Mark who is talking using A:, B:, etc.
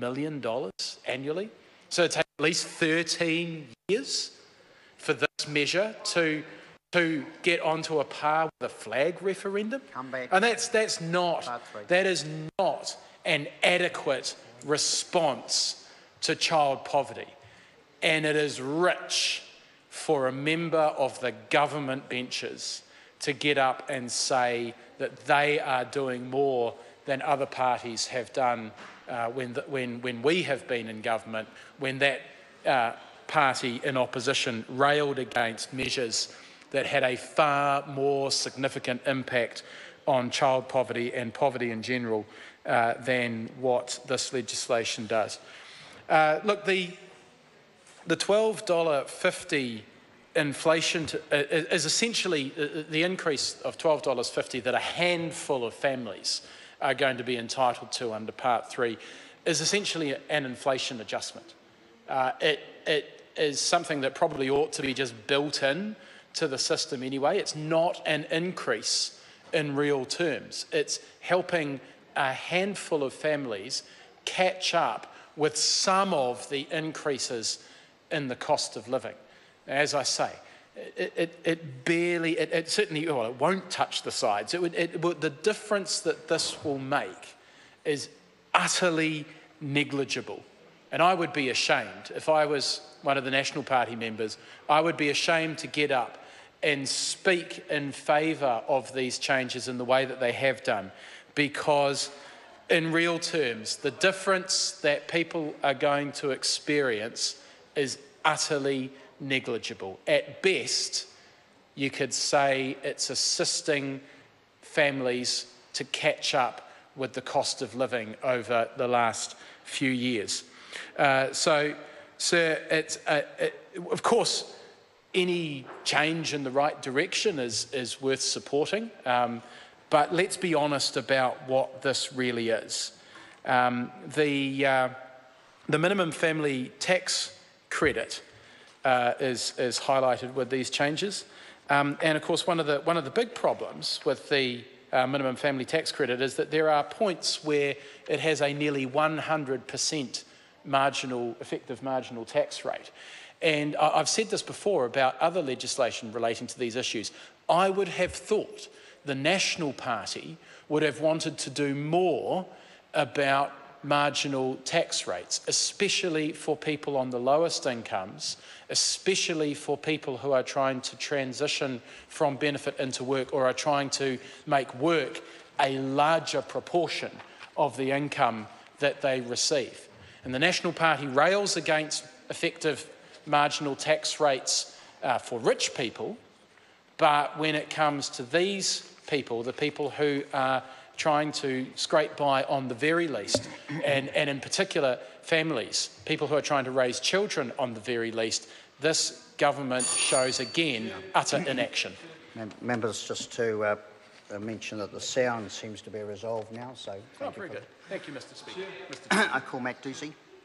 A: million annually. So it takes at least 13 years for this measure to get onto a par with a flag referendum. And that is not an adequate response to child poverty. And it is rich for a member of the government benches to get up and say that they are doing more than other parties have done when we have been in government, when that party in opposition railed against measures that had a far more significant impact on child poverty and poverty in general than what this legislation does. Look, the $12.50 inflation is essentially the increase of $12.50 that a handful of families are going to be entitled to under Part 3 is essentially an inflation adjustment. It is something that probably ought to be just built in to the system anyway. It's not an increase in real terms. It's helping a handful of families catch up with some of the increases in the cost of living. As I say, it certainly, well, it won't touch the sides. The difference that this will make is utterly negligible. And I would be ashamed, if I was one of the National Party members, I would be ashamed to get up and speak in favour of these changes in the way that they have done, because in real terms, the difference that people are going to experience is utterly negligible. At best, you could say it's assisting families to catch up with the cost of living over the last few years. So, it's, of course, any change in the right direction is worth supporting, but let's be honest about what this really is. The minimum family tax credit is highlighted with these changes, and of course one of the big problems with the minimum family tax credit is that there are points where it has a nearly 100% effective marginal tax rate. And I've said this before about other legislation relating to these issues. I would have thought the National Party would have wanted to do more about marginal tax rates, especially for people on the lowest incomes, especially for people who are trying to transition from benefit into work or are trying to make work a larger proportion of the income that they receive. And the National Party rails against effective marginal tax rates for rich people, but when it comes to these people, the people who are trying to scrape by on the very least, and in particular families, people who are trying to raise children on the very least, this government shows again utter inaction.
B: Members, just to mention that the sound seems to be resolved now, so thank you.
A: Very good. Thank you, Mr. Speaker.
B: I call Matt Ducey.